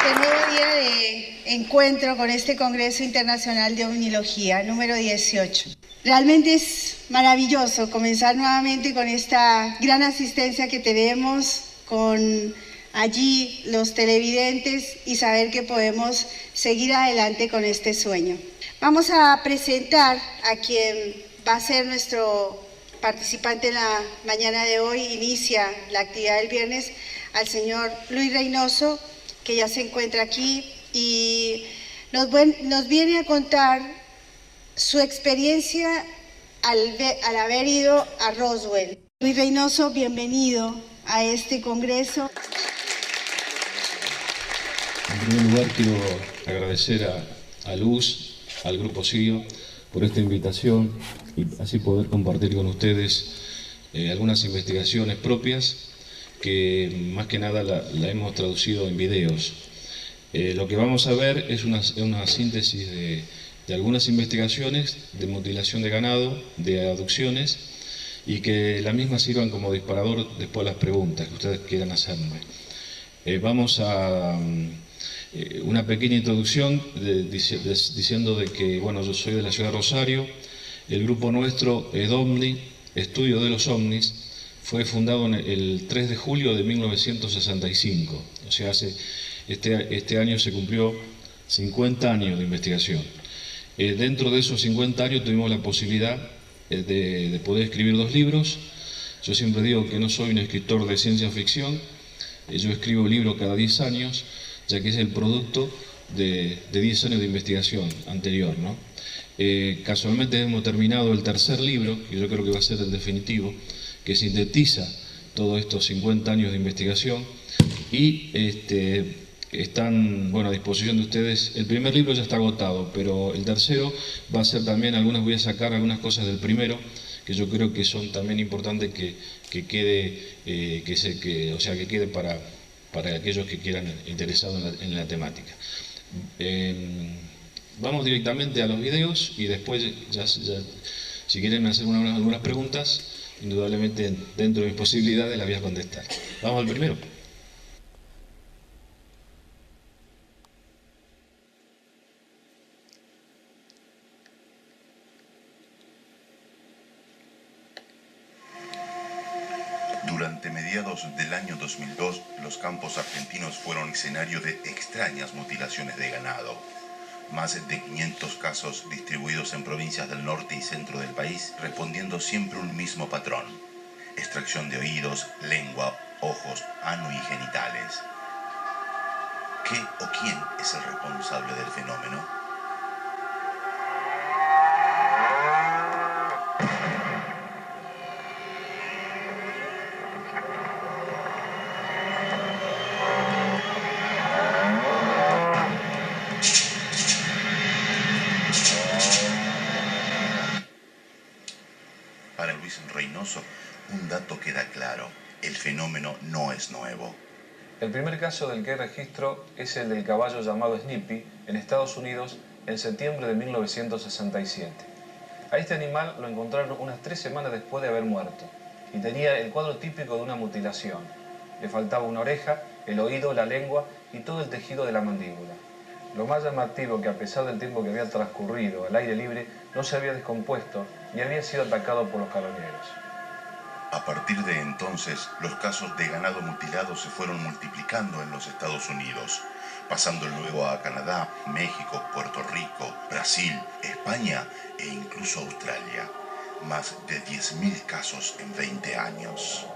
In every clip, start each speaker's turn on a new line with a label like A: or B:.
A: este nuevo día de encuentro con este Congreso Internacional de Ovnilogía, número 18. Realmente es maravilloso comenzar nuevamente con esta gran asistencia que tenemos, con allí los televidentes y saber que podemos seguir adelante con este sueño. Vamos a presentar a quien va a ser nuestro participante en la mañana de hoy. Inicia la actividad del viernes al señor Luis Reynoso, que ya se encuentra aquí y nos viene a contar su experiencia al haber ido a Roswell. Luis Reynoso, bienvenido a este congreso.
B: En primer lugar quiero agradecer a Luz, al Grupo CIO, por esta invitación y así poder compartir con ustedes algunas investigaciones propias que más que nada la hemos traducido en videos. Lo que vamos a ver es una síntesis de algunas investigaciones de mutilación de ganado, de aducciones, y que las mismas sirvan como disparador después de las preguntas que ustedes quieran hacerme. Vamos a una pequeña introducción diciendo de que, bueno, yo soy de la ciudad de Rosario. El grupo nuestro, EDOVNI, Estudio de los OVNIs, fue fundado el 3 de julio de 1965. O sea, este año se cumplió 50 años de investigación. Dentro de esos 50 años tuvimos la posibilidad de poder escribir 2 libros. Yo siempre digo que no soy un escritor de ciencia ficción. Yo escribo libros cada 10 años, ya que es el producto de 10 años de investigación anterior, ¿no? Casualmente hemos terminado el tercer libro, que yo creo que va a ser el definitivo, que sintetiza todos estos 50 años de investigación y están, bueno, a disposición de ustedes. El primer libro ya está agotado, pero el tercero va a ser también, voy a sacar algunas cosas del primero, que yo creo que son también importantes que quede para aquellos que quieran interesados en la temática. Vamos directamente a los videos y después ya si quieren hacer algunas preguntas, indudablemente dentro de mis posibilidades las voy a contestar. Vamos al primero.
C: Durante mediados del año 2002, los campos argentinos fueron escenario de extrañas mutilaciones de ganado. Más de 500 casos distribuidos en provincias del norte y centro del país, respondiendo siempre un mismo patrón: extracción de oídos, lengua, ojos, ano y genitales. ¿Qué o quién es el responsable del fenómeno? Para Luis Reynoso, un dato queda claro: el fenómeno no es nuevo.
D: El primer caso del que hay registro es el del caballo llamado Snippy en Estados Unidos en septiembre de 1967. A este animal lo encontraron unas 3 semanas después de haber muerto y tenía el cuadro típico de una mutilación. Le faltaba una oreja, el oído, la lengua y todo el tejido de la mandíbula. Lo más llamativo, que a pesar del tiempo que había transcurrido al aire libre, no se había descompuesto ni había sido atacado por los carroñeros.
C: A partir de entonces, los casos de ganado mutilado se fueron multiplicando en los Estados Unidos, pasando luego a Canadá, México, Puerto Rico, Brasil, España e incluso Australia. Más de 10.000 casos en 20 años.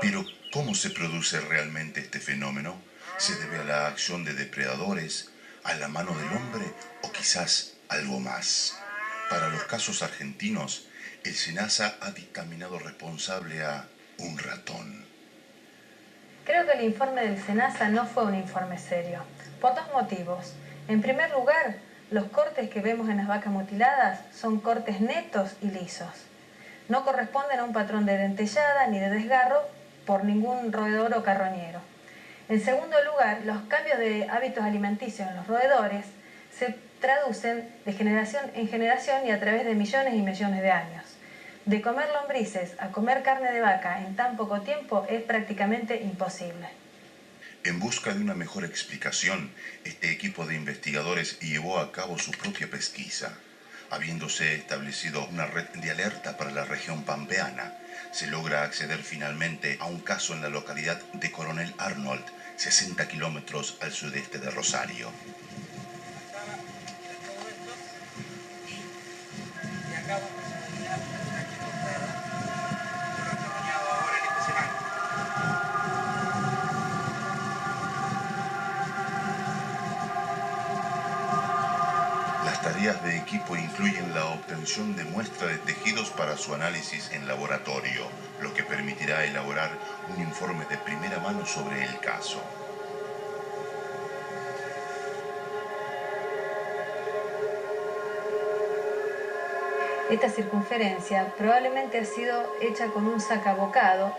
C: Pero, ¿cómo se produce realmente este fenómeno? ¿Se debe a la acción de depredadores, a la mano del hombre o quizás algo más? Para los casos argentinos, el SENASA ha dictaminado responsable a un ratón.
E: Creo que el informe del SENASA no fue un informe serio, por 2 motivos. En primer lugar, los cortes que vemos en las vacas mutiladas son cortes netos y lisos. No corresponden a un patrón de dentellada ni de desgarro por ningún roedor o carroñero. En segundo lugar, los cambios de hábitos alimenticios en los roedores se traducen de generación en generación y a través de millones y millones de años. De comer lombrices a comer carne de vaca en tan poco tiempo es prácticamente imposible.
C: En busca de una mejor explicación, este equipo de investigadores llevó a cabo su propia pesquisa. Habiéndose establecido una red de alerta para la región pampeana, se logra acceder finalmente a un caso en la localidad de Coronel Arnold, 60 kilómetros al sudeste de Rosario. Las tareas de equipo incluyen la obtención de muestra de tejidos para su análisis en laboratorio, lo que permitirá elaborar un informe de primera mano sobre el caso.
E: Esta circunferencia probablemente ha sido hecha con un sacabocado,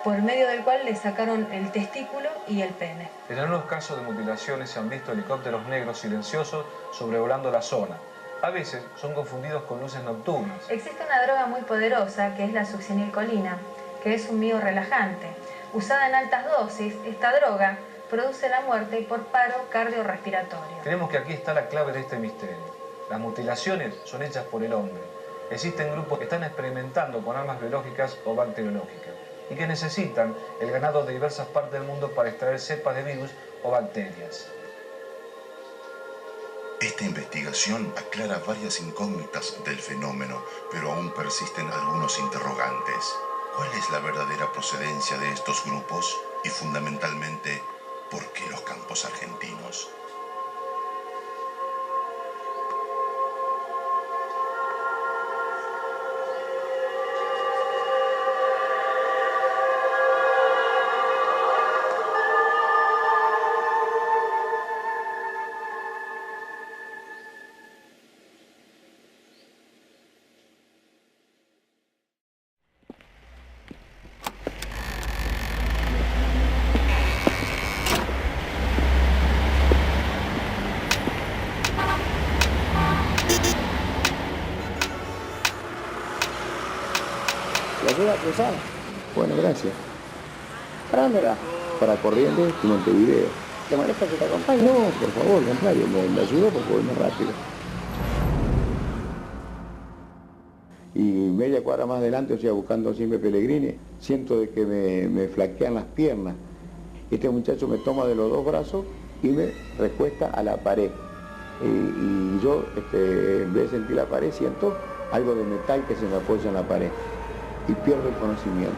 E: por medio del cual le sacaron el testículo y el pene.
D: En algunos casos de mutilaciones se han visto helicópteros negros silenciosos sobrevolando la zona. A veces son confundidos con luces nocturnas.
E: Existe una droga muy poderosa que es la succinilcolina, que es un miorrelajante. Usada en altas dosis, esta droga produce la muerte por paro cardiorrespiratorio.
D: Creemos que aquí está la clave de este misterio. Las mutilaciones son hechas por el hombre. Existen grupos que están experimentando con armas biológicas o bacteriológicas y que necesitan el ganado de diversas partes del mundo para extraer cepas de virus o bacterias.
C: Esta investigación aclara varias incógnitas del fenómeno, pero aún persisten algunos interrogantes. ¿Cuál es la verdadera procedencia de estos grupos? Y fundamentalmente, ¿por qué los campos argentinos?
F: ¿La rueda cruzada? Bueno, gracias. ¿Para dónde va? Para Corrientes y Montevideo. ¿Te molesta que te acompañe? No, por favor, al contrario, me ayudó porque voy más rápido. Y media cuadra más adelante, o sea, buscando siempre Pellegrini, siento de que me flaquean las piernas. Este muchacho me toma de los dos brazos y me recuesta a la pared. Y yo, en vez de sentir la pared, siento algo de metal que se me apoya en la pared. Y pierdo el conocimiento.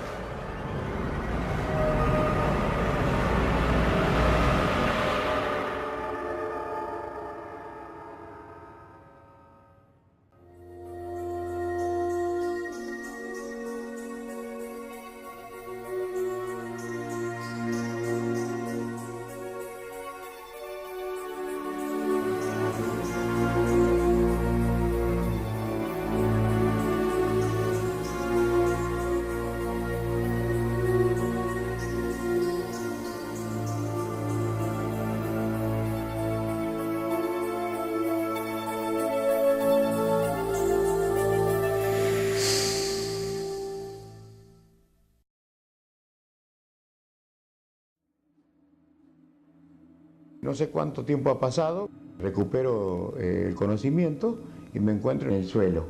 F: No sé cuánto tiempo ha pasado, recupero el conocimiento y me encuentro en el suelo.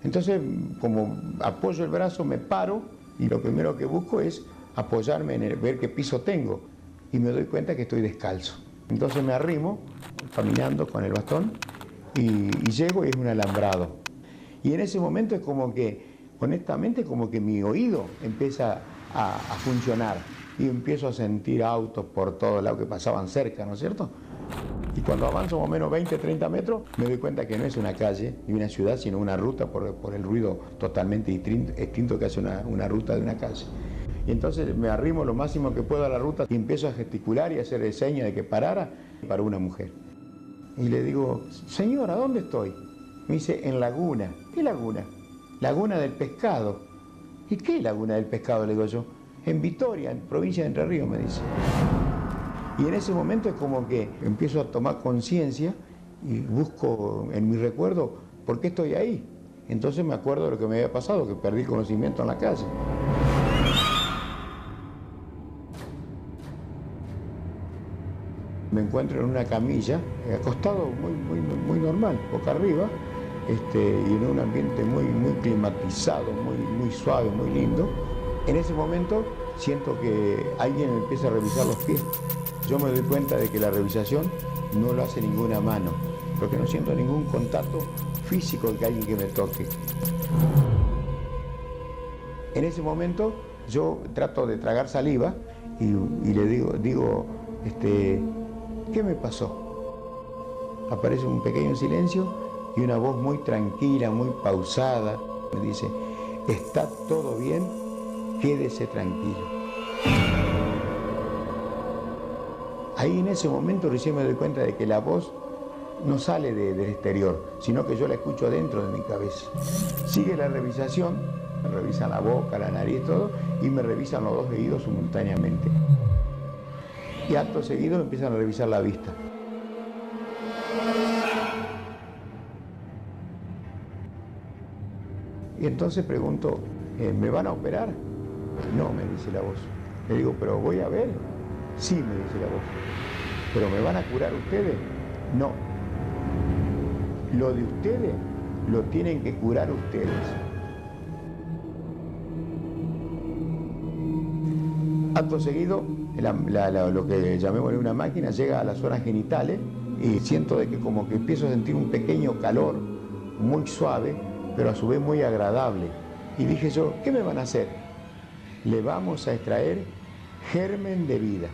F: Entonces, como apoyo el brazo, me paro y lo primero que busco es apoyarme en ver qué piso tengo y me doy cuenta que estoy descalzo. Entonces me arrimo caminando con el bastón y llego y es un alambrado. Y en ese momento es como que, honestamente, como que mi oído empieza a funcionar. Y empiezo a sentir autos por todos lados que pasaban cerca, ¿no es cierto? Y cuando avanzo más o menos 20, 30 metros, me doy cuenta que no es una calle ni una ciudad, sino una ruta por el ruido totalmente distinto que hace una ruta de una calle. Y entonces me arrimo lo máximo que puedo a la ruta y empiezo a gesticular y a hacer señas de que parara para una mujer. Y le digo, señora, ¿dónde estoy? Me dice, en Laguna. ¿Qué laguna? Laguna del Pescado. ¿Y qué laguna del Pescado? Le digo yo. En Vitoria, en provincia de Entre Ríos, me dice. Y en ese momento es como que empiezo a tomar conciencia y busco en mi recuerdo por qué estoy ahí. Entonces me acuerdo de lo que me había pasado, que perdí conocimiento en la calle. Me encuentro en una camilla, acostado muy normal, boca arriba, y en un ambiente muy climatizado, muy suave, muy lindo. En ese momento siento que alguien me empieza a revisar los pies. Yo me doy cuenta de que la revisación no lo hace ninguna mano, porque no siento ningún contacto físico de que alguien que me toque. En ese momento yo trato de tragar saliva y le digo, ¿qué me pasó? Aparece un pequeño silencio y una voz muy tranquila, muy pausada, me dice, está todo bien, quédese tranquilo. Ahí en ese momento recién me doy cuenta de que la voz no sale del exterior, sino que yo la escucho dentro de mi cabeza. Sigue la revisación, me revisan la boca, la nariz, todo, y me revisan los dos oídos simultáneamente. Y acto seguido me empiezan a revisar la vista. Y entonces pregunto, ¿me van a operar? No, me dice la voz. Le digo, ¿pero voy a ver? Sí, me dice la voz. ¿Pero me van a curar ustedes? No. Lo de ustedes lo tienen que curar ustedes. Acto seguido, lo que llamémosle una máquina llega a las zonas genitales y siento de que como que empiezo a sentir un pequeño calor muy suave, pero a su vez muy agradable. Y dije yo, ¿qué me van a hacer? Le vamos a extraer germen de vida.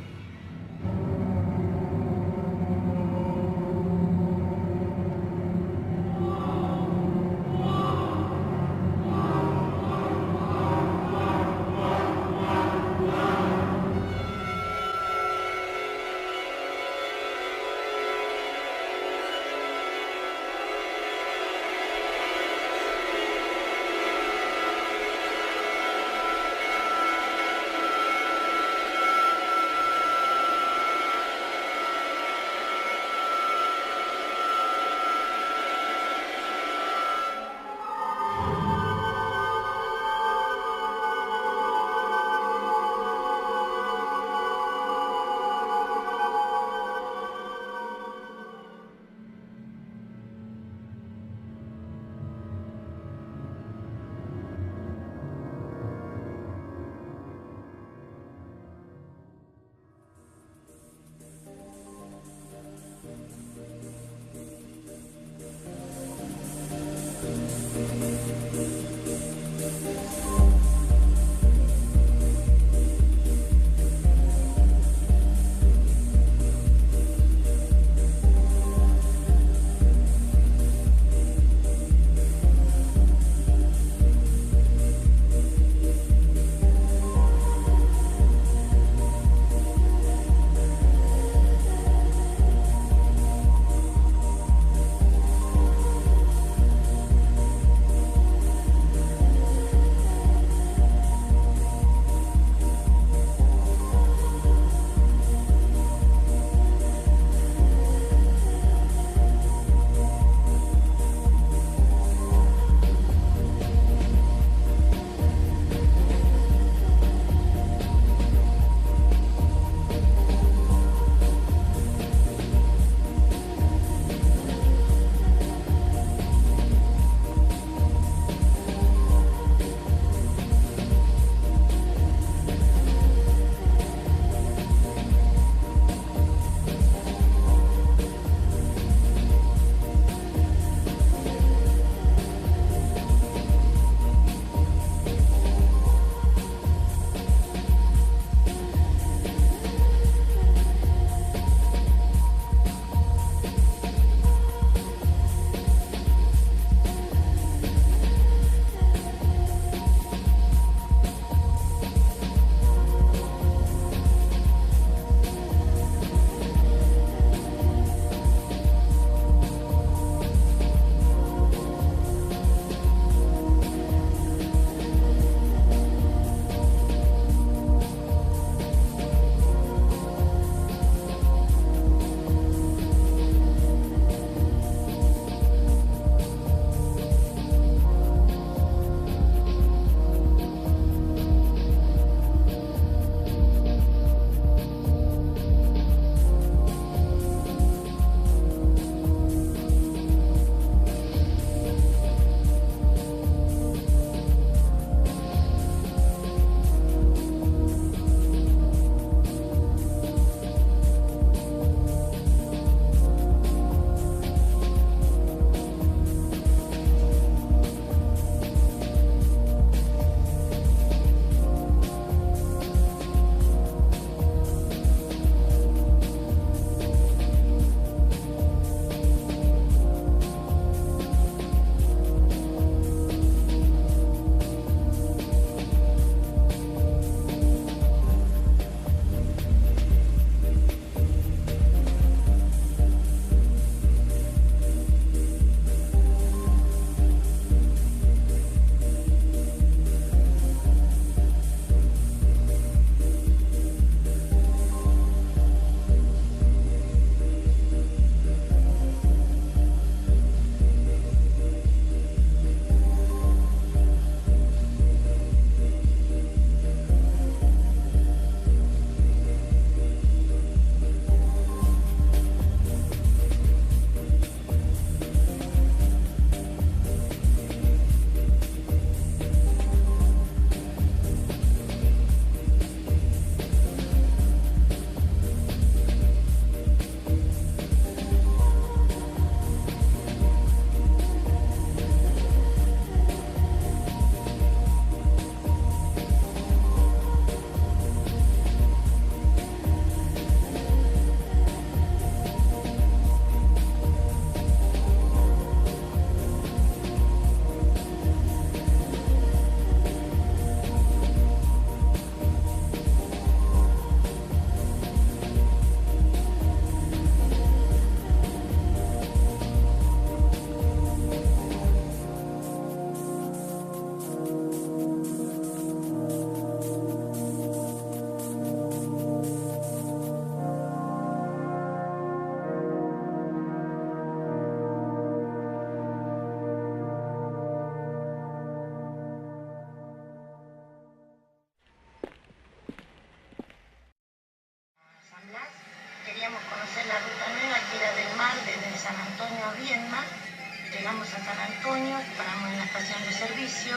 G: llegamos a San Antonio, paramos en la estación de servicio.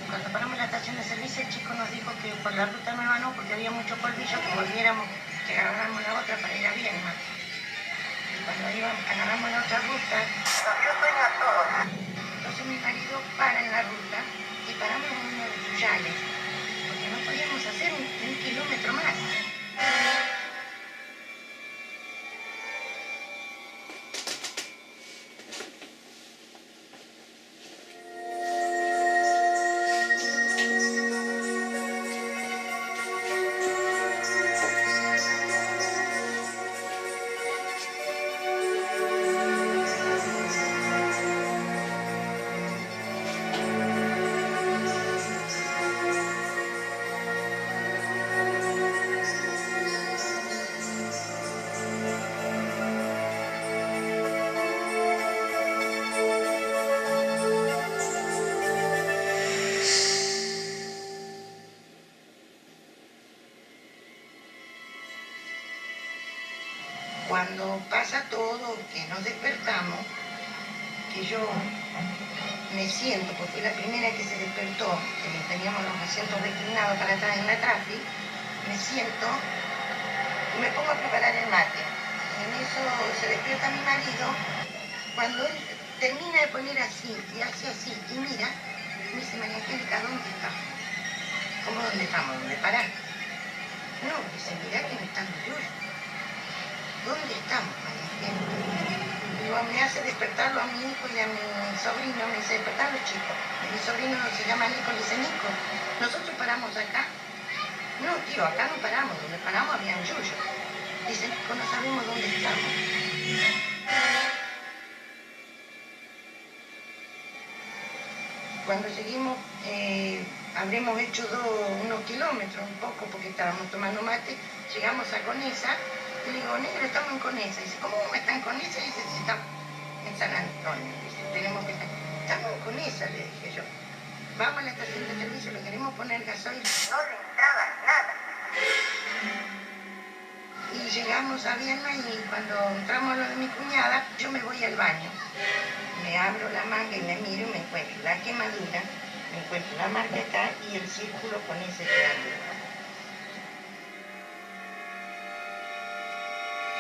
G: Cuando paramos en la estación de servicio, el chico nos dijo que por la ruta nueva no, porque había mucho polvillo, que volviéramos, que agarráramos la otra para ir a Viedma. Y cuando agarramos la otra ruta, yo suena todo. Entonces mi marido para en la ruta y paramos en uno de Yuyales, porque no podíamos hacer un kilómetro más. Cuando pasa todo, que nos despertamos, que yo me siento, porque fui la primera que se despertó, que teníamos los asientos reclinados para atrás en la tráfico, me siento y me pongo a preparar el mate. En eso se despierta mi marido, cuando él termina de poner así, y hace así, y mira, me dice, María Angélica, ¿dónde estamos? ¿Cómo dónde estamos? ¿Dónde parás? No, dice, mirá que me están Yuyo. ¿Dónde estamos, María Angélica? Digo, me hace despertarlo a mi hijo y a mi sobrino, me dice, despertar los chicos. Mi sobrino se llama Nico, le dice, Nico, ¿nosotros paramos acá? No, tío, acá no paramos, donde paramos había un Yuyo. Dice, Nico, no sabemos dónde estamos. Cuando seguimos, habremos hecho unos kilómetros, un poco, porque estábamos tomando mate, llegamos a Conesa. Y le digo, negro, estamos en Conesa. Dice, ¿cómo está en Conesa? Dice, sí, estamos en San Antonio. Dice, tenemos que estar. Estamos en Conesa, le dije yo. Vamos a la estación de servicio, le queremos poner gasoil. No le entraba nada. Y llegamos a Viedma y cuando entramos a lo de mi cuñada, yo me voy al baño. Me abro la manga y me miro y me encuentro la quemadura, me encuentro la marca acá y el círculo con ese triángulo.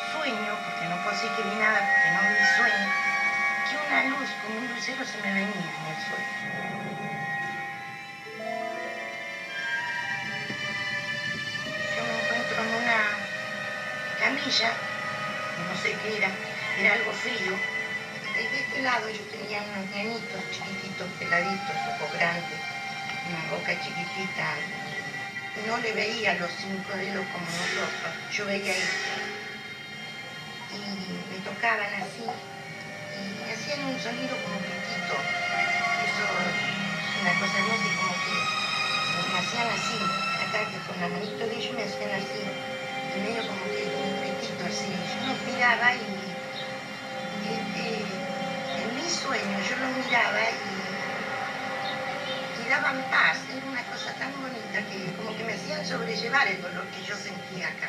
G: Sueño, porque no puedo decir que vi nada, porque no vi sueño, que una luz como un lucero se me venía en el sueño. Yo me encuentro en una camilla, no sé qué era algo frío. De este lado yo tenía unos nenitos chiquititos, peladitos, ojos grandes, una boca chiquitita. No le veía los 5 dedos como nosotros, yo veía esto. Y me tocaban así, y hacían un sonido como gritito. Eso es una cosa hermosa, y como que me hacían así, acá que con la manito de ellos me hacían así, y medio como que un gritito así. Yo los miraba y en mi sueño yo los miraba y daban paz. Era una cosa tan bonita que como que me hacían sobrellevar el dolor que yo sentía acá.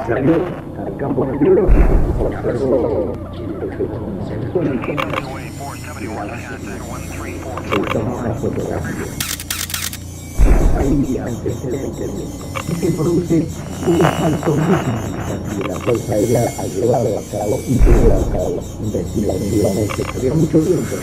H: Salió al campo neurológico, observó tomó una fotografía. Hay antecedentes y se produce un salto muy significativo de la Fuerza Aérea al llevarlo a cabo y llevar a cabo investigaciones que tuvieron mucho tiempo.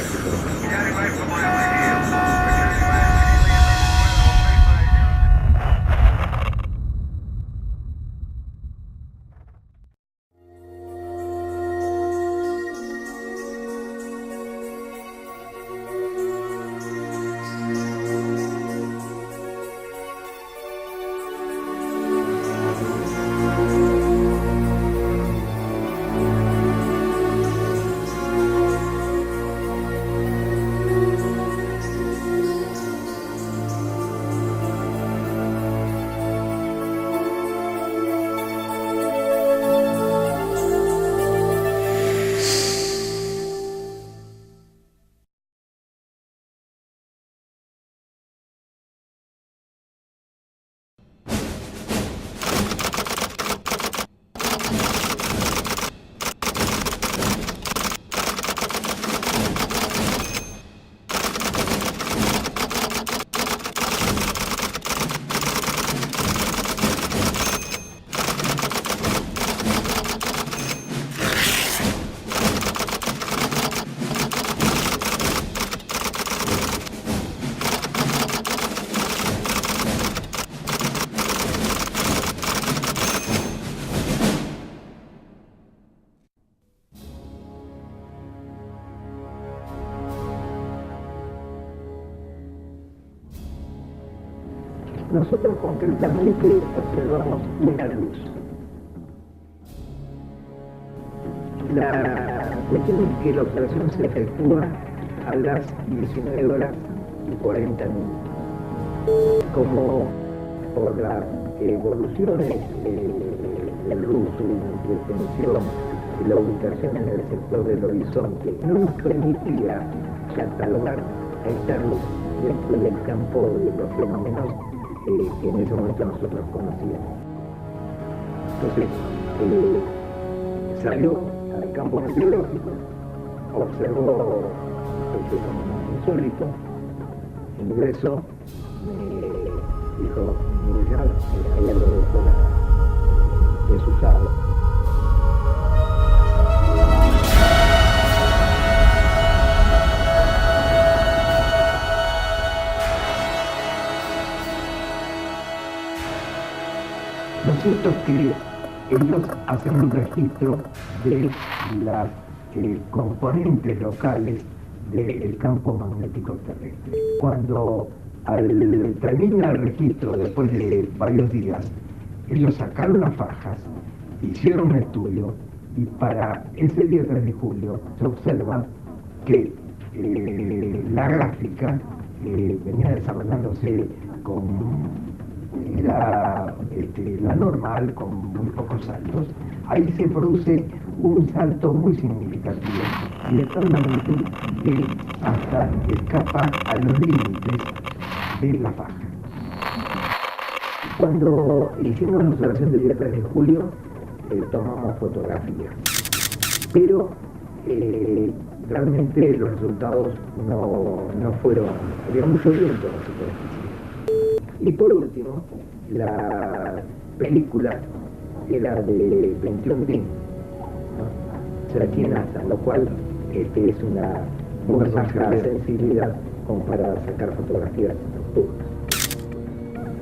H: Nosotros concretamente observamos una luz. La cuestión es que la observación se efectúa a las 19:40. Como por las evoluciones del luz, su extensión y la ubicación en el sector del horizonte no nos permitía catalogar a esta luz dentro del campo de los fenómenos que en ese momento nosotros conocíamos. Entonces, salió al campo meteorológico, observó el fenómeno insólito, ingresó, dijo, mire, ya hay algo desusado. Lo cierto es que ellos hacen un registro de las componentes locales del campo magnético terrestre. Cuando al terminar el registro, después de varios días, ellos sacaron las fajas, hicieron un estudio, y para ese día 3 de julio se observa que la gráfica venía desarrollándose con la normal, con muy pocos saltos. Ahí se produce un salto muy significativo, y de tal magnitud que hasta escapa a los límites de la faja. Cuando hicimos la observación del día 3 de julio, tomamos fotografías, pero realmente los resultados no fueron, había mucho viento en la superficie. Y por último, la película era de 21D, ¿no? O sea, aquí NASA, lo cual es una muy baja sensibilidad como para sacar fotografías nocturnas.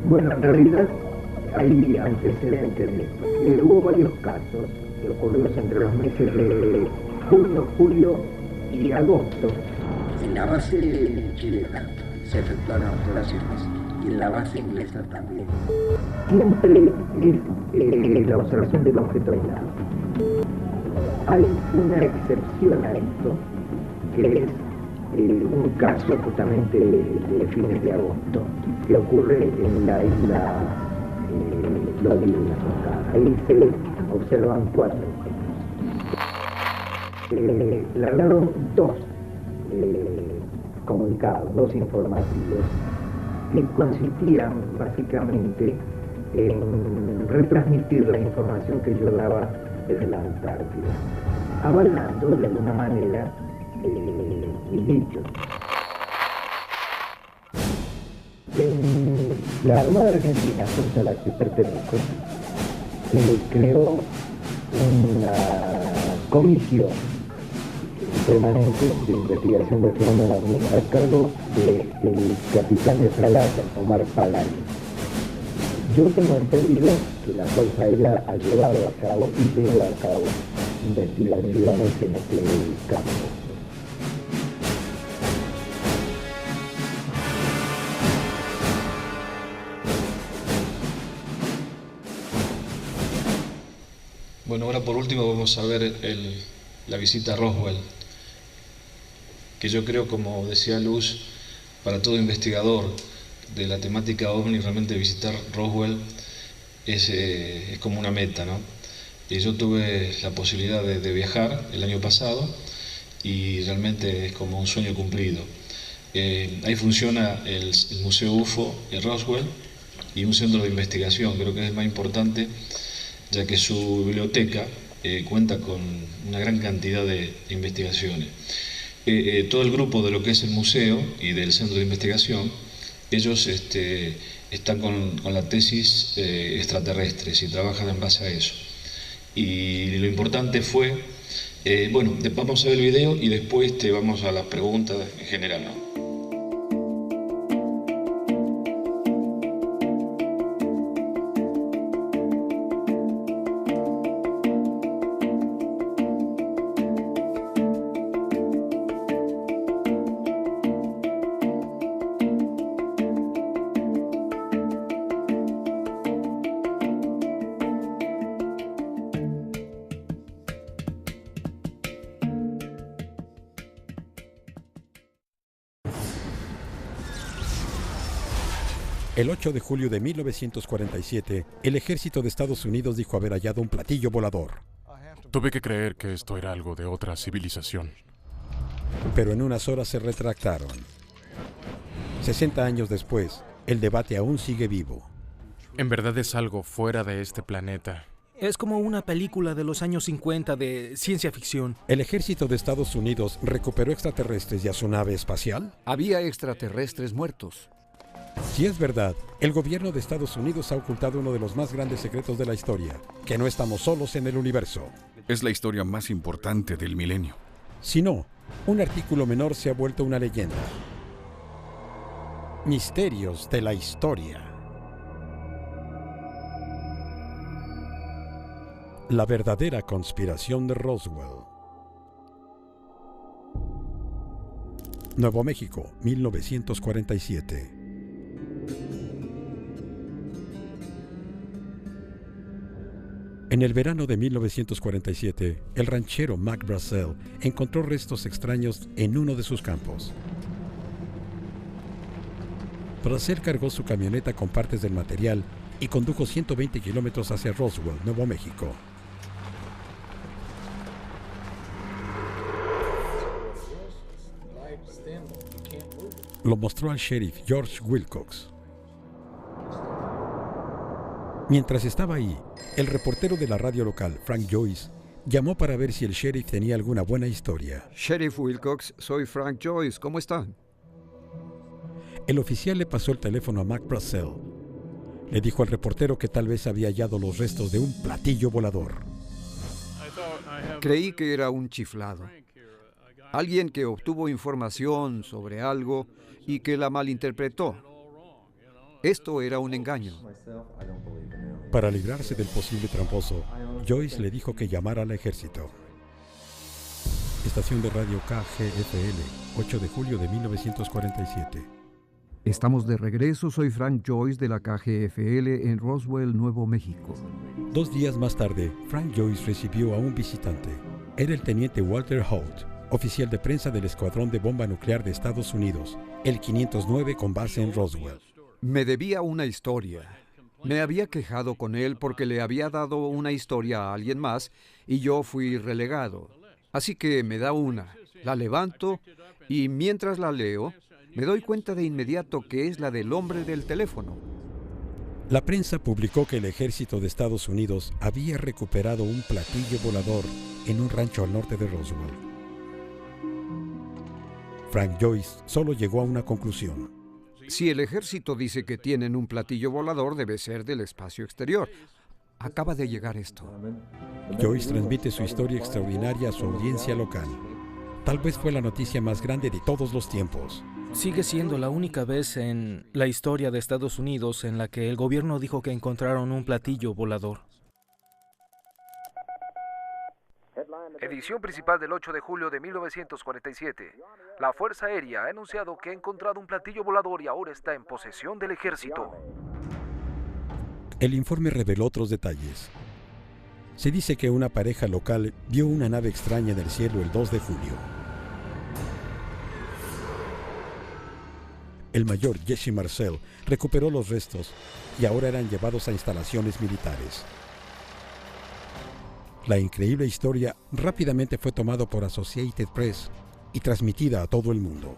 H: Bueno, en realidad hay antecedentes de esto. Hubo varios casos ocurridos entre los meses de junio, julio y agosto. En la base chilena se efectuaron observaciones, y en la base inglesa también. Siempre es la observación del objeto aislado. Hay una excepción a esto, que es un caso justamente de fines de agosto, que ocurre en la isla Florida. Ahí se observan 4 objetos. Largaron 2 comunicados, 2 informativos, que consistían básicamente en retransmitir la información que yo daba desde la Antártida, avalando de alguna manera el dicho. La Armada Argentina, a la que pertenezco, creó una comisión permanente de investigación de fenómenos a cargo del capitán de fragata, Omar Pagani. Yo tengo entendido que la Fuerza Aérea ha llevado a cabo y lleva a cabo investigaciones en este campo.
B: Bueno, ahora por último vamos a ver la visita a Roswell, que yo creo, como decía Luz, para todo investigador de la temática OVNI, realmente visitar Roswell es como una meta, ¿no? Y yo tuve la posibilidad de viajar el año pasado y realmente es como un sueño cumplido. Ahí funciona el Museo UFO en Roswell y un centro de investigación, creo que es el más importante, ya que su biblioteca cuenta con una gran cantidad de investigaciones. Todo el grupo de lo que es el museo y del centro de investigación, ellos están con la tesis extraterrestres y trabajan en base a eso. Y lo importante fue, bueno, vamos a ver el video y después vamos a las preguntas en general, ¿no?
I: El 8 de julio de 1947, el ejército de Estados Unidos dijo haber hallado un platillo volador.
J: Tuve que creer que esto era algo de otra civilización.
I: Pero en unas horas se retractaron. 60 años después, el debate aún sigue vivo.
J: En verdad es algo fuera de este planeta.
K: Es como una película de los años 50 de ciencia ficción.
I: ¿El ejército de Estados Unidos recuperó extraterrestres y a su nave espacial?
L: Había extraterrestres muertos.
I: Si es verdad, el gobierno de Estados Unidos ha ocultado uno de los más grandes secretos de la historia, que no estamos solos en el universo.
M: Es la historia más importante del milenio.
I: Si no, un artículo menor se ha vuelto una leyenda. Misterios de la historia. La verdadera conspiración de Roswell. Nuevo México, 1947. En el verano de 1947, el ranchero Mac Brazel encontró restos extraños en uno de sus campos. Brazel cargó su camioneta con partes del material y condujo 120 kilómetros hacia Roswell, Nuevo México. Lo mostró al sheriff George Wilcox. Mientras estaba ahí, el reportero de la radio local, Frank Joyce, llamó para ver si el sheriff tenía alguna buena historia.
L: Sheriff Wilcox, soy Frank Joyce, ¿cómo está?
I: El oficial le pasó el teléfono a Mac Brazel. Le dijo al reportero que tal vez había hallado los restos de un platillo volador.
L: Creí que era un chiflado. Alguien que obtuvo información sobre algo y que la malinterpretó. Esto era un engaño.
I: Para librarse del posible tramposo, Joyce le dijo que llamara al ejército. Estación de radio KGFL, 8 de julio de 1947.
N: Estamos de regreso, soy Frank Joyce de la KGFL en Roswell, Nuevo México.
I: 2 días más tarde, Frank Joyce recibió a un visitante. Era el teniente Walter Holt, oficial de prensa del Escuadrón de Bomba Nuclear de Estados Unidos, el 509 con base en Roswell.
L: Me debía una historia. Me había quejado con él porque le había dado una historia a alguien más y yo fui relegado. Así que me da una, la levanto y mientras la leo, me doy cuenta de inmediato que es la del hombre del teléfono.
I: La prensa publicó que el ejército de Estados Unidos había recuperado un platillo volador en un rancho al norte de Roswell. Frank Joyce solo llegó a una conclusión.
L: Si el ejército dice que tienen un platillo volador, debe ser del espacio exterior. Acaba de llegar esto.
I: Joyce transmite su historia extraordinaria a su audiencia local. Tal vez fue la noticia más grande de todos los tiempos.
K: Sigue siendo la única vez en la historia de Estados Unidos en la que el gobierno dijo que encontraron un platillo volador.
O: Edición principal del 8 de julio de 1947. La Fuerza Aérea ha anunciado que ha encontrado un platillo volador y ahora está en posesión del ejército.
I: El informe reveló otros detalles. Se dice que una pareja local vio una nave extraña en el cielo el 2 de julio. El mayor Jesse Marcel recuperó los restos y ahora eran llevados a instalaciones militares. La increíble historia rápidamente fue tomada por Associated Press y transmitida a todo el mundo.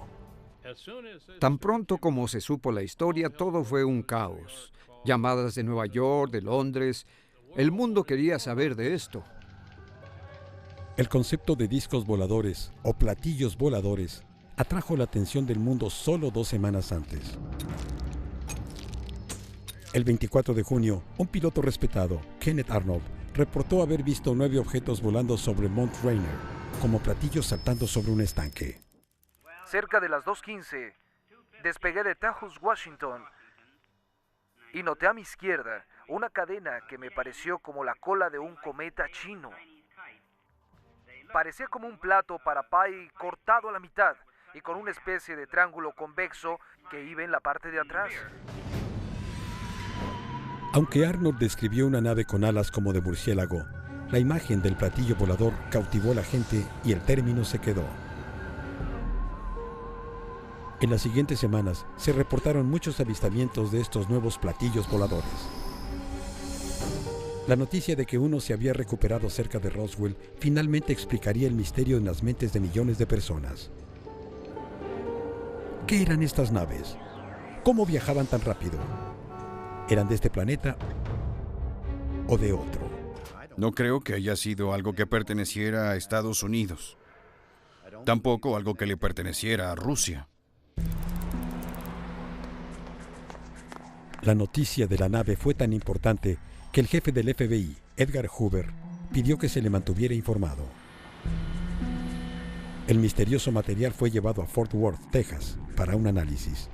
L: Tan pronto como se supo la historia, todo fue un caos. Llamadas de Nueva York, de Londres. El mundo quería saber de esto.
I: El concepto de discos voladores o platillos voladores atrajo la atención del mundo solo 2 semanas antes. El 24 de junio, un piloto respetado, Kenneth Arnold, reportó haber visto 9 objetos volando sobre Mount Rainier, como platillos saltando sobre un estanque.
O: Cerca de las 2:15, despegué de Taos, Washington, y noté a mi izquierda una cadena que me pareció como la cola de un cometa chino. Parecía como un plato para pie cortado a la mitad y con una especie de triángulo convexo que iba en la parte de atrás.
I: Aunque Arnold describió una nave con alas como de murciélago, la imagen del platillo volador cautivó a la gente y el término se quedó. En las siguientes semanas se reportaron muchos avistamientos de estos nuevos platillos voladores. La noticia de que uno se había recuperado cerca de Roswell finalmente explicaría el misterio en las mentes de millones de personas. ¿Qué eran estas naves? ¿Cómo viajaban tan rápido? ¿Eran de este planeta o de otro?
M: No creo que haya sido algo que perteneciera a Estados Unidos. Tampoco algo que le perteneciera a Rusia.
I: La noticia de la nave fue tan importante que el jefe del FBI, Edgar Hoover, pidió que se le mantuviera informado. El misterioso material fue llevado a Fort Worth, Texas, para un análisis.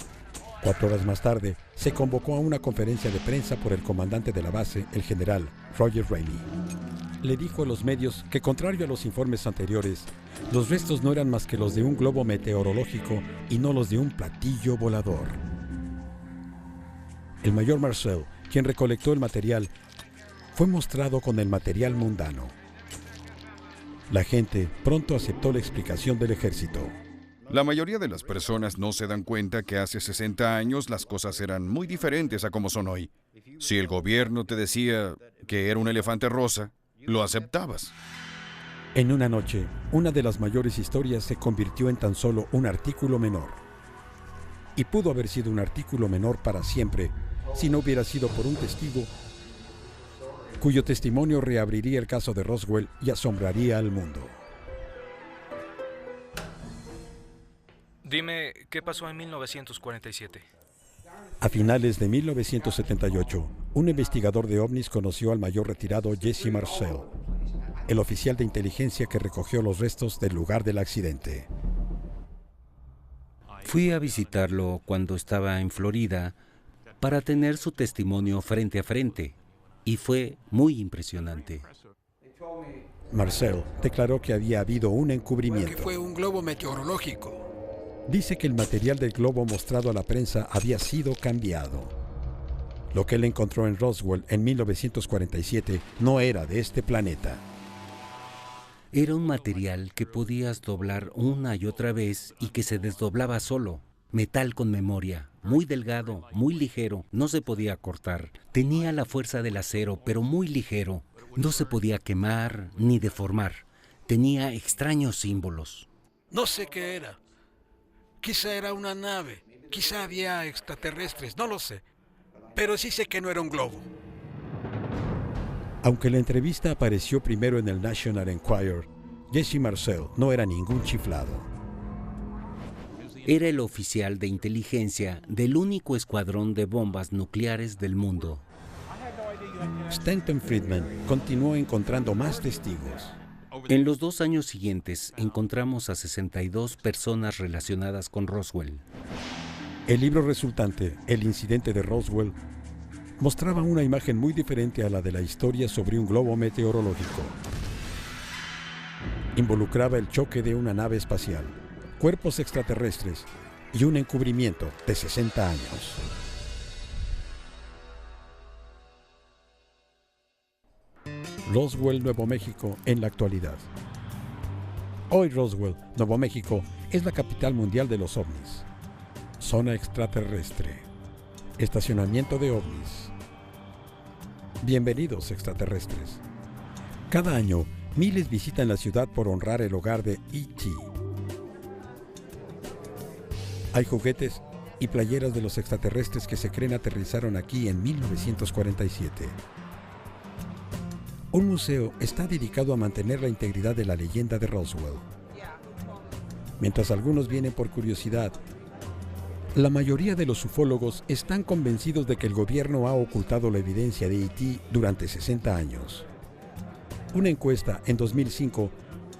I: 4 horas más tarde, se convocó a una conferencia de prensa por el comandante de la base, el general Roger Ramey. Le dijo a los medios que, contrario a los informes anteriores, los restos no eran más que los de un globo meteorológico y no los de un platillo volador. El mayor Marcel, quien recolectó el material, fue mostrado con el material mundano. La gente pronto aceptó la explicación del ejército.
M: La mayoría de las personas no se dan cuenta que hace 60 años las cosas eran muy diferentes a como son hoy. Si el gobierno te decía que era un elefante rosa, lo aceptabas.
I: En una noche, una de las mayores historias se convirtió en tan solo un artículo menor. Y pudo haber sido un artículo menor para siempre si no hubiera sido por un testigo cuyo testimonio reabriría el caso de Roswell y asombraría al mundo.
K: Dime, ¿qué pasó en 1947?
I: A finales de 1978, un investigador de ovnis conoció al mayor retirado Jesse Marcel, el oficial de inteligencia que recogió los restos del lugar del accidente.
P: Fui a visitarlo cuando estaba en Florida para tener su testimonio frente a frente, y fue muy impresionante.
I: Marcel declaró que había habido un encubrimiento.
Q: Que fue un globo meteorológico.
I: Dice que el material del globo mostrado a la prensa había sido cambiado. Lo que él encontró en Roswell en 1947 no era de este planeta.
P: Era un material que podías doblar una y otra vez y que se desdoblaba solo. Metal con memoria, muy delgado, muy ligero, no se podía cortar. Tenía la fuerza del acero, pero muy ligero. No se podía quemar ni deformar. Tenía extraños símbolos.
Q: No sé qué era. Quizá era una nave, quizá había extraterrestres, no lo sé. Pero sí sé que no era un globo.
I: Aunque la entrevista apareció primero en el National Enquirer, Jesse Marcel no era ningún chiflado.
P: Era el oficial de inteligencia del único escuadrón de bombas nucleares del mundo.
I: Stanton Friedman continuó encontrando más testigos.
P: En los 2 años siguientes encontramos a 62 personas relacionadas con Roswell.
I: El libro resultante, El incidente de Roswell, mostraba una imagen muy diferente a la de la historia sobre un globo meteorológico. Involucraba el choque de una nave espacial, cuerpos extraterrestres y un encubrimiento de 60 años. Roswell, Nuevo México, en la actualidad. Hoy Roswell, Nuevo México, es la capital mundial de los ovnis. Zona extraterrestre. Estacionamiento de ovnis. Bienvenidos, extraterrestres. Cada año, miles visitan la ciudad por honrar el hogar de E.T. Hay juguetes y playeras de los extraterrestres que se creen aterrizaron aquí en 1947. Un museo está dedicado a mantener la integridad de la leyenda de Roswell. Mientras algunos vienen por curiosidad, la mayoría de los ufólogos están convencidos de que el gobierno ha ocultado la evidencia de E.T. durante 60 años. Una encuesta en 2005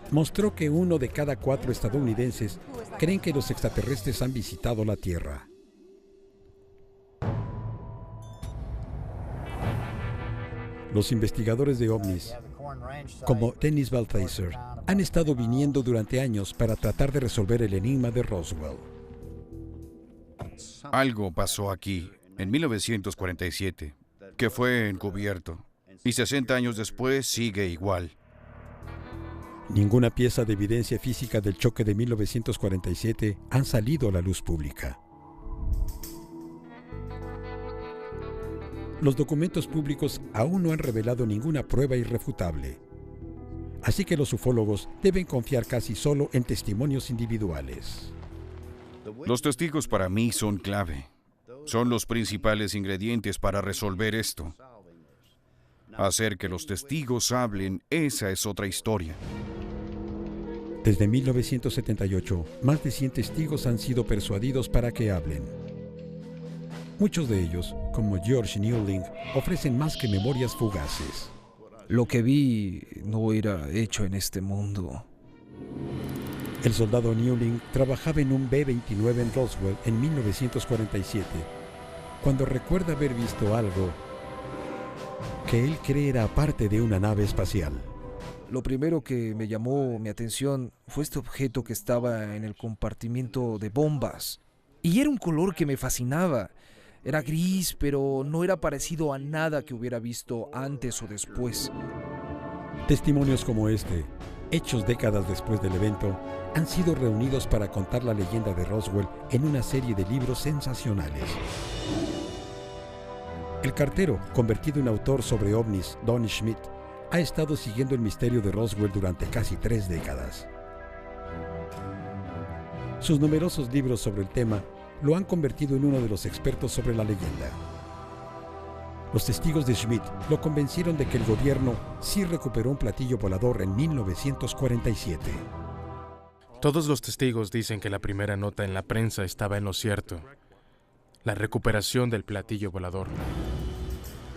I: mostró que 1 de cada 4 estadounidenses creen que los extraterrestres han visitado la Tierra. Los investigadores de ovnis, como Dennis Balthaser, han estado viniendo durante años para tratar de resolver el enigma de Roswell.
M: Algo pasó aquí en 1947, que fue encubierto, y 60 años después sigue igual.
I: Ninguna pieza de evidencia física del choque de 1947 han salido a la luz pública. Los documentos públicos aún no han revelado ninguna prueba irrefutable. Así que los ufólogos deben confiar casi solo en testimonios individuales.
M: Los testigos para mí son clave. Son los principales ingredientes para resolver esto. Hacer que los testigos hablen, esa es otra historia.
I: Desde 1978, más de 100 testigos han sido persuadidos para que hablen. Muchos de ellos, como George Newling, ofrecen más que memorias fugaces.
O: Lo que vi no era hecho en este mundo.
I: El soldado Newling trabajaba en un B-29 en Roswell en 1947, cuando recuerda haber visto algo que él cree era parte de una nave espacial.
O: Lo primero que me llamó mi atención fue este objeto que estaba en el compartimiento de bombas. Y era un color que me fascinaba. Era gris, pero no era parecido a nada que hubiera visto antes o después.
I: Testimonios como este, hechos décadas después del evento, han sido reunidos para contar la leyenda de Roswell en una serie de libros sensacionales. El cartero, convertido en autor sobre ovnis, Don Schmidt, ha estado siguiendo el misterio de Roswell durante casi 3 décadas. Sus numerosos libros sobre el tema lo han convertido en uno de los expertos sobre la leyenda. Los testigos de Schmidt lo convencieron de que el gobierno sí recuperó un platillo volador en 1947.
J: Todos los testigos dicen que la primera nota en la prensa estaba en lo cierto. La recuperación del platillo volador.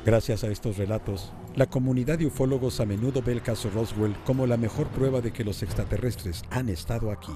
I: Gracias a estos relatos, la comunidad de ufólogos a menudo ve el caso Roswell como la mejor prueba de que los extraterrestres han estado aquí.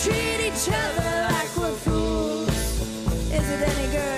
R: treat each other like we're fools. Is it any good?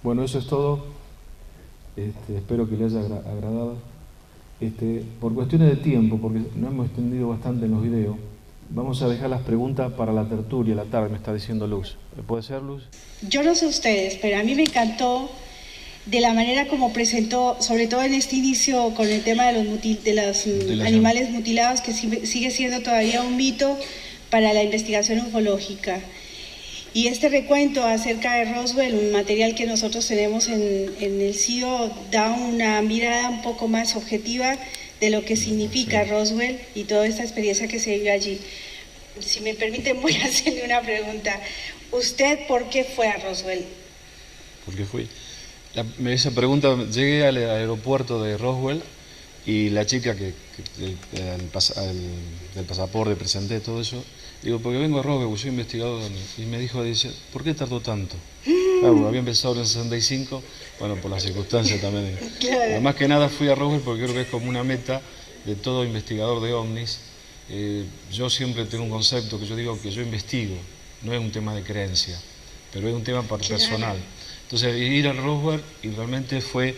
B: Bueno, eso es todo. Espero que le haya agradado. Por cuestiones de tiempo, porque nos hemos extendido bastante en los videos, vamos a dejar las preguntas para la tertulia, la tarde, me está diciendo Luz. ¿Puede ser, Luz?
A: Yo no sé ustedes, pero a mí me encantó de la manera como presentó, sobre todo en este inicio con el tema de los animales mutilados, que sigue siendo todavía un mito para la investigación ufológica. Y este recuento acerca de Roswell, un material que nosotros tenemos en el CIO, da una mirada un poco más objetiva de lo que significa Roswell y toda esta experiencia que se vivió allí. Si me permiten, voy a hacerle una pregunta. ¿Usted por qué fue a Roswell?
B: ¿Por qué fui? Esa pregunta, llegué al aeropuerto de Roswell y la chica del pasaporte presenté todo eso. Digo, porque vengo a Roswell, soy investigador, y me dice, ¿por qué tardó tanto? Claro, había empezado en el 65, bueno, por las circunstancias también. Claro. Más que nada fui a Roswell porque creo que es como una meta de todo investigador de ovnis. Yo siempre tengo un concepto que yo digo que yo investigo, no es un tema de creencia, pero es un tema personal. Entonces, ir a Roswell y realmente fue...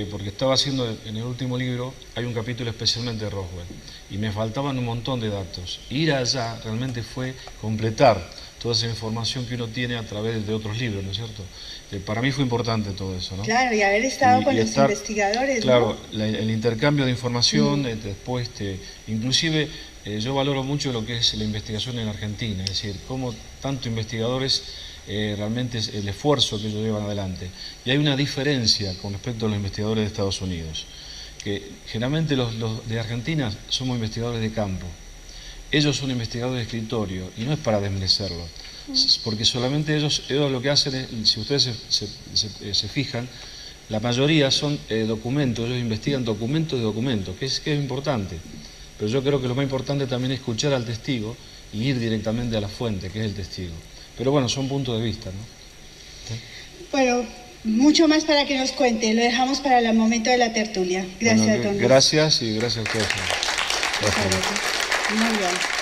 B: porque estaba haciendo en el último libro, hay un capítulo especialmente de Roswell y me faltaban un montón de datos. Ir allá realmente fue completar toda esa información que uno tiene a través de otros libros, ¿no es cierto? Para mí fue importante todo eso, ¿no?
A: Claro, y haber estado con los investigadores,
B: claro, ¿no? El intercambio de información, después, inclusive yo valoro mucho lo que es la investigación en Argentina, es decir, cómo tantos investigadores realmente es el esfuerzo que ellos llevan adelante. Y hay una diferencia con respecto a los investigadores de Estados Unidos, que generalmente los de Argentina somos investigadores de campo. Ellos son investigadores de escritorio, y no es para desmerecerlo, porque solamente ellos lo que hacen es, si ustedes se fijan, La mayoría son documentos, ellos investigan documentos de documentos, que es importante. Pero yo creo que lo más importante también es escuchar al testigo y ir directamente a la fuente, que es el testigo. Pero bueno, son puntos de vista, ¿no?
A: Bueno, mucho más para que nos cuente. Lo dejamos para el momento de la tertulia. Gracias,
B: Bueno,
A: don Luis.
B: gracias y gracias a ustedes. Gracias.
A: Muy bien.